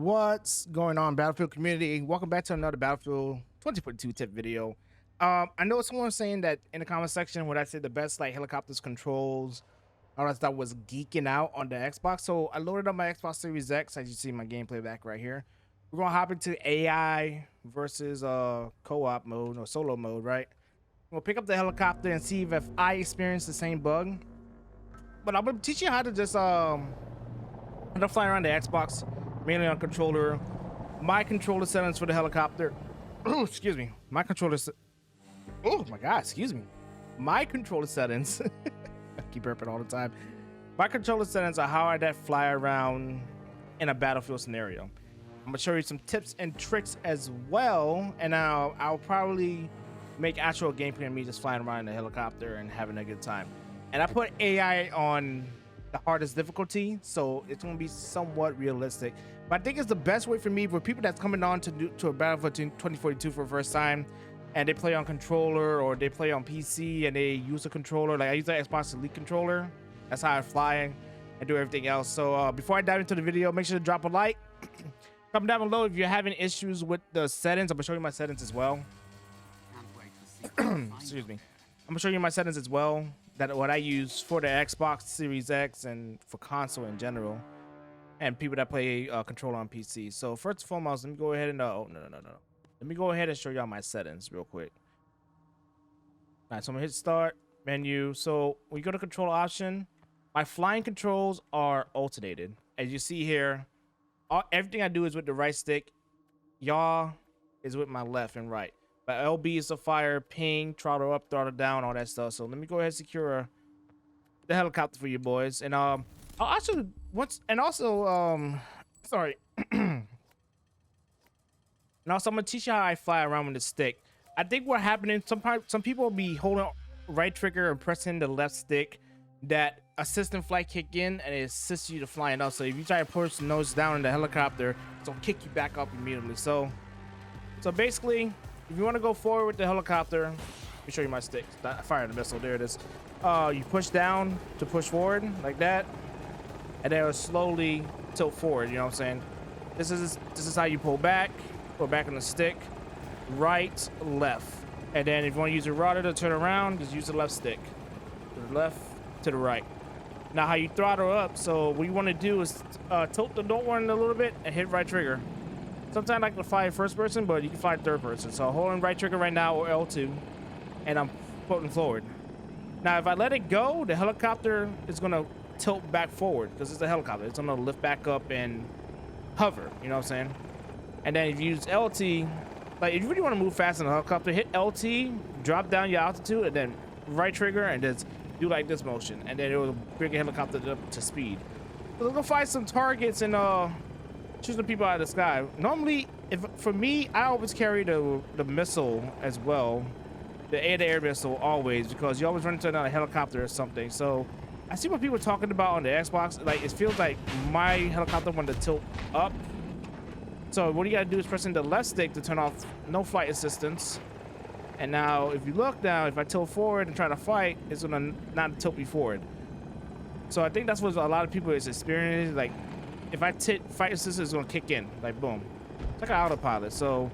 What's going on, Battlefield community? Welcome back to another Battlefield 2042 tip video. I know someone was saying that in the comment section when I said the best like helicopters, controls, all that stuff was geeking out on the Xbox. So I loaded up my Xbox Series X, as you see my gameplay back right here. We're gonna hop into AI versus co-op mode or solo mode, right? We'll pick up the helicopter and see if I experience the same bug. But I'm gonna teach you how to just how to fly around the Xbox. Mainly on controller. My controller settings for the helicopter. Oh, excuse me. My controller. Oh my God, excuse me. My controller settings. I keep burping all the time. My controller settings are how I fly around in a Battlefield scenario. I'm gonna show you some tips and tricks as well, and I'll probably make actual gameplay of me just flying around in the helicopter and having a good time. And I put AI on the hardest difficulty, so it's gonna be somewhat realistic. But I think it's the best way for me for people that's coming on to a Battlefield 2042 for the first time, and they play on controller or they play on PC and they use a controller. Like I use the Xbox Elite controller. That's how I fly and do everything else. So before I dive into the video, make sure to drop a like. Comment down below if you're having issues with the settings. I'm gonna show you my settings as well. Excuse me. I'm gonna show you my settings as well. That what I use for the Xbox Series X and for console in general, and people that play controller on PC. So first and foremost, let me go ahead and oh no. Let me go ahead and show y'all my settings real quick. All right, so I'm gonna hit start menu. So when you go to control option, my flying controls are alternated. As you see here, everything I do is with the right stick. Yaw is with my left and right. But LB is to fire, ping, throttle up, throttle down, all that stuff. So let me go ahead and secure the helicopter for you boys. And I'll actually sorry. And also I'm gonna teach you how I fly around with the stick. I think what happening, some people will be holding right trigger and pressing the left stick. That assistant flight kick in and it assists you to flying up. So if you try to push the nose down in the helicopter, it's gonna kick you back up immediately. So basically, if you want to go forward with the helicopter, let me show you my stick. I fired the missile. There it is. You push down to push forward like that, and then it'll slowly tilt forward. You know what I'm saying? This is how you pull back on the stick, right, left, and then if you want to use your rudder to turn around, just use the left stick, to the left, to the right. Now how you throttle up? So what you want to do is tilt the door one a little bit and hit right trigger. Sometimes I like to fly first person, but you can fly third person. So holding right trigger right now or L2, and I'm floating forward. Now, if I let it go, the helicopter is gonna tilt back forward because it's a helicopter. It's gonna lift back up and hover. You know what I'm saying? And then if you use LT, like if you really want to move fast in a helicopter, hit LT, drop down your altitude, and then right trigger, and just do like this motion, and then it will bring a helicopter up to speed. So we're gonna find some targets and choose the people out of the sky. Normally, for me, I always carry the missile as well, the air-to-air missile always, because you always run into another helicopter or something. So I see what people are talking about on the Xbox. Like it feels like my helicopter wanted to tilt up. So what you gotta do is pressing the left stick to turn off no flight assistance. And now, if you look now, if I tilt forward and try to fight, it's gonna not tilt me forward. So I think that's what a lot of people is experiencing. Like, if I fight assistance is gonna kick in, like boom. It's like an autopilot. So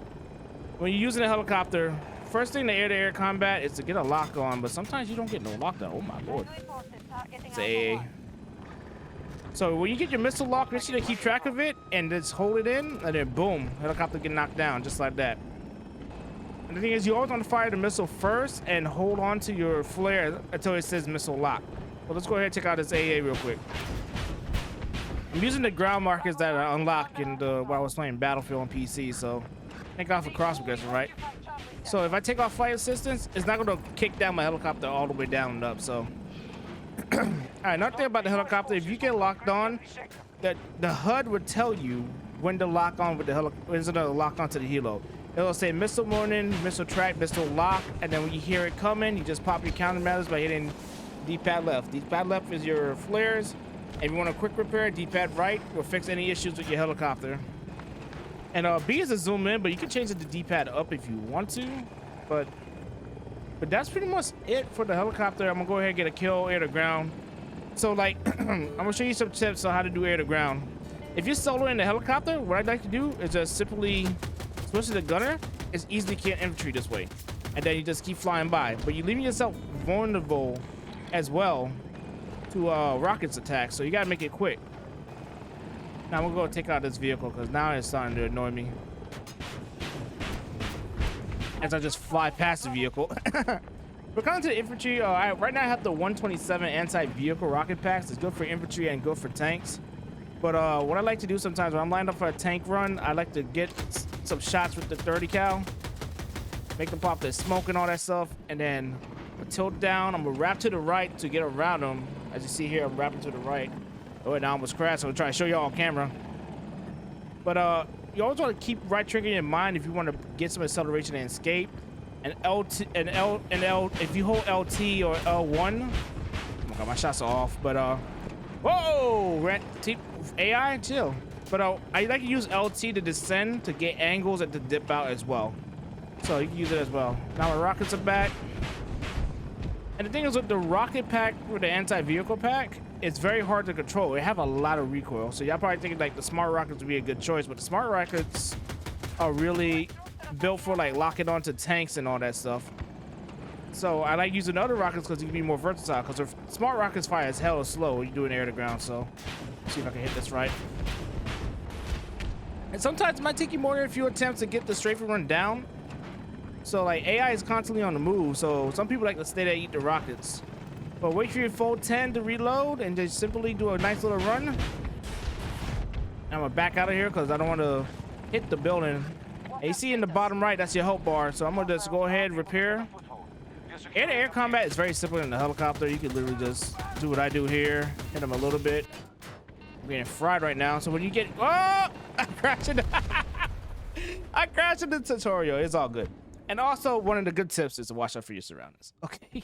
when you're using a helicopter, first thing the air-to-air combat is to get a lock on, but sometimes you don't get no lockdown. Oh my lord. It's AA. So when you get your missile lock, make sure to keep track of it and just hold it in, and then boom, helicopter get knocked down just like that. And the thing is, you always want to fire the missile first and hold on to your flare until it says missile lock. So let's go ahead and check out this AA real quick. I'm using the ground markers that are unlocked in while I was playing Battlefield on PC, so thank God for cross progression, right? So if I take off flight assistance, it's not going to kick down my helicopter all the way down and up. So, all right, another thing about the helicopter, if you get locked on, that the HUD would tell you when to lock on with the helicopter, when to lock onto the helo. It'll say missile warning, missile track, missile lock, and then when you hear it coming, you just pop your countermeasures by hitting D-pad left. D-pad left is your flares. If you want a quick repair, D-pad right will fix any issues with your helicopter. And B is a zoom in, but you can change it to D-pad up if you want to. But that's pretty much it for the helicopter. I'm gonna go ahead and get a kill air to ground. So like, I'm gonna show you some tips on how to do air to ground. If you're soloing the helicopter, what I'd like to do is just simply switch to the gunner. It's easy to kill infantry this way, and then you just keep flying by. But you're leaving yourself vulnerable as well to rockets attack, so you gotta make it quick. Now I'm gonna go take out this vehicle because now it's starting to annoy me as I just fly past the vehicle. We're coming to the infantry. Right now I have the 127 anti-vehicle rocket packs. It's good for infantry and good for tanks. But what I like to do sometimes when I'm lined up for a tank run, I like to get some shots with the 30 cal, make them pop the smoke and all that stuff, and then tilt down. I'm gonna wrap to the right to get around them. As you see here, I'm wrapping to the right. Oh, now I almost crashed. I'm gonna try to show y'all on camera. But you always want to keep right trigger in mind if you want to get some acceleration and escape. And if you hold LT or L1, oh my god, my shots are off. But whoa, AI, chill. But I like to use LT to descend to get angles and to dip out as well. So you can use it as well. Now my rockets are back. And the thing is with the rocket pack, with the anti-vehicle pack, it's very hard to control. They have a lot of recoil. So y'all probably thinking like the smart rockets would be a good choice, but the smart rockets are really built for like locking onto tanks and all that stuff. So I like using other rockets because you can be more versatile, because the smart rockets fire as hell slow when you do an air to ground. So let's see if I can hit this right. And sometimes it might take you more than a few attempts to get the strafing run down. So like AI is constantly on the move, so some people like to stay there and eat the rockets. But wait for your full 10 to reload and just simply do a nice little run. I'm gonna back out of here because I don't want to hit the building. And you see in the bottom right, that's your help bar. So I'm gonna just go ahead and repair. Air-to-air combat is very simple in the helicopter. You can literally just do what I do here, hit them a little bit. I'm getting fried right now. So when you get, oh, I crashed in I crashed in the tutorial. It's all good. And also, one of the good tips is to watch out for your surroundings. Okay,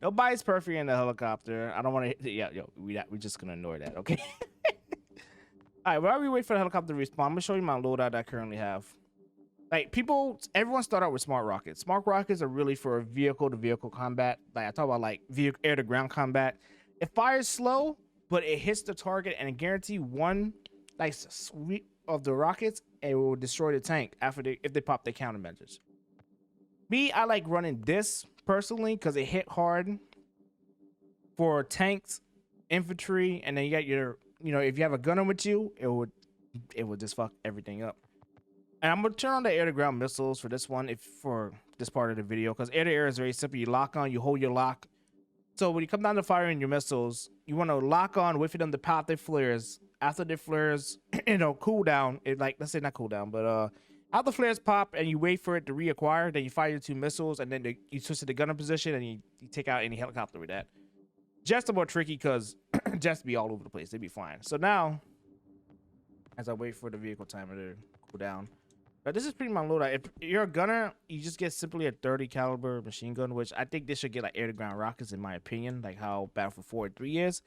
nobody's perfect in the helicopter. I don't want to. Yeah, we're just gonna ignore that. Okay. All right, while we wait for the helicopter to respawn, I'm gonna show you my loadout that I currently have. Like everyone start out with smart rockets. Smart rockets are really for vehicle-to-vehicle combat. Like I talk about like air-to-ground combat. It fires slow, but it hits the target and it guarantee one nice sweep of the rockets, and it will destroy the tank if they pop their countermeasures. Me, I like running this personally because it hit hard for tanks, infantry, and then you got your, if you have a gunner with you, it would just fuck everything up. And I'm gonna turn on the air-to-ground missiles for this one, for this part of the video, because air-to-air is very simple. You lock on, you hold your lock. So when you come down to firing your missiles, you want to lock on, wait for them to pop their flares. After their flares, cool down. Let's say not cool down, but after the flares pop and you wait for it to reacquire, then you fire your 2 missiles, and then you switch to the gunner position and you take out any helicopter with that. Just a more tricky because just be all over the place. They'd be fine. So now, as I wait for the vehicle timer to cool down, but this is pretty much loadout. If you're a gunner, you just get simply a 30 caliber machine gun, which I think this should get like air-to-ground rockets in my opinion, like how Battlefield 4 and 3 is.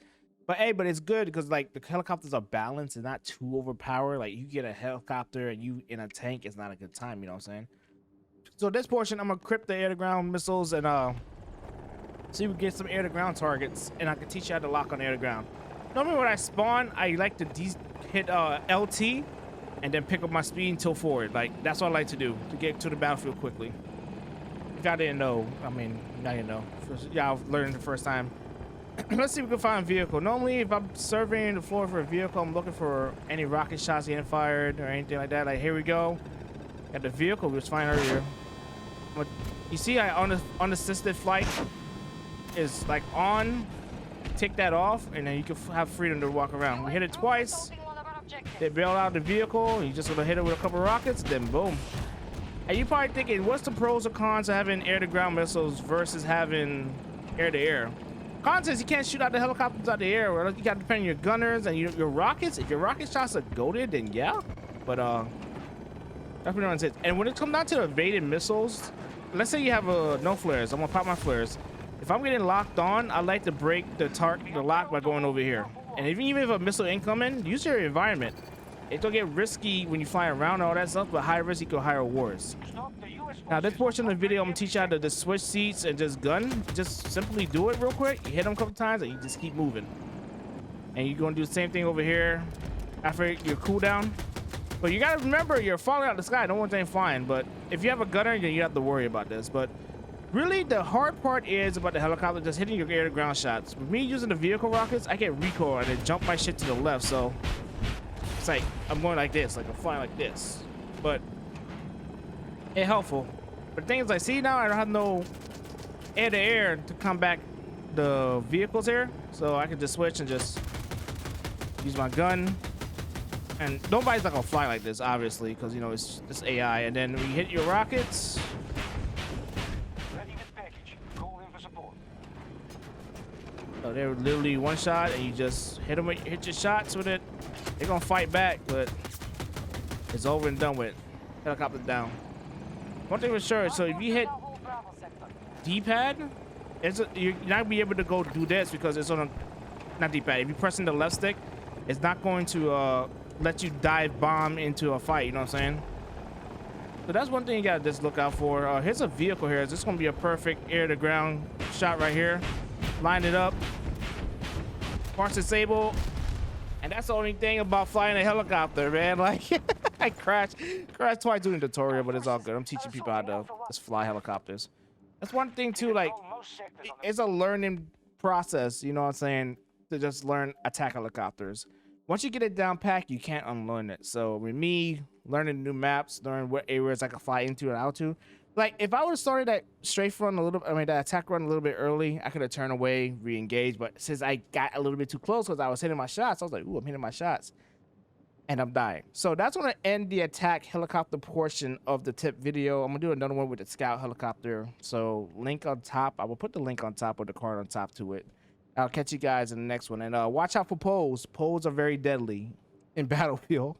But hey, it's good because like the helicopters are balanced and not too overpowered. Like you get a helicopter and you in a tank, it's not a good time, you know what I'm saying? So this portion, I'm gonna equip the air-to-ground missiles and see if we get some air-to-ground targets, and I can teach you how to lock on air-to-ground. Normally when I spawn, I like to hit LT and then pick up my speed and tilt forward. Like that's what I like to do to get to the battlefield quickly. If y'all didn't know, I mean, now you know. Y'all learned the first time. Let's see if we can find a vehicle. Normally, if I'm surveying the floor for a vehicle, I'm looking for any rocket shots getting fired or anything like that. Like, here we go. Got the vehicle we was flying earlier. But you see, unassisted flight is like on. Take that off, and then you can have freedom to walk around. We hit it twice. They bail out the vehicle. You just gonna hit it with a couple of rockets, then boom. And you're probably thinking, what's the pros or cons of having air-to-ground missiles versus having air-to-air? Cons is you can't shoot out the helicopters out the air. Or you got to depend on your gunners and your rockets. If your rocket shots are goated, then yeah. But that's what it. And when it comes down to evaded missiles, let's say you have no flares. I'm gonna pop my flares. If I'm getting locked on, I like to break the lock by going over here. And even if a missile incoming, use your environment. It don't get risky when you fly around and all that stuff, but high risk equal high rewards. Now this portion of the video, I'm gonna teach you how to just switch seats and just gun. Just simply do it real quick. You hit them a couple times and you just keep moving. And you're gonna do the same thing over here. after your cooldown. But you gotta remember, you're falling out of the sky. No one's ain't flying. But if you have a gunner, then you have to worry about this. But really, the hard part is about the helicopter just hitting your air-to-ground shots. With me using the vehicle rockets, I get recoil and it jump my shit to the left. So it's like I'm going like this, like I'm flying like this. But it's helpful. But the thing is, I see now I don't have no air-to-air to come back the vehicles here, so I can just switch and just use my gun. And nobody's not gonna fly like this, obviously, because you know it's just AI. And then when you hit your rockets, so they're literally one shot, and you just hit them, hit your shots with it. They're gonna fight back, but it's over and done with. Helicopter down. One thing for sure, so if you hit D-pad, you're not gonna be able to go do this because it's on a not D-pad. If you press in the left stick, it's not going to let you dive bomb into a fight. You know what I'm saying? So that's one thing you gotta just look out for. Here's a vehicle here. This is gonna be a perfect air-to-ground shot right here. Line it up. Parts disable. And that's the only thing about flying a helicopter, man. Like I crashed twice doing the tutorial, but it's all good. I'm teaching people how to just fly helicopters. That's one thing too. Like it's a learning process. You know what I'm saying? To just learn attack helicopters. Once you get it down pat, you can't unlearn it. So with me learning new maps, learning what areas I can fly into and out to, like if I would have started that strafe run a little, that attack run a little bit early, I could have turned away, re-engaged. But since I got a little bit too close because I was hitting my shots, I was like, ooh, I'm hitting my shots, and I'm dying. So that's gonna end the attack helicopter portion of the tip video. I'm gonna do another one with the scout helicopter. So link on top. I will put the link on top or the card on top to it. I'll catch you guys in the next one. And watch out for poles. Poles are very deadly in Battlefield.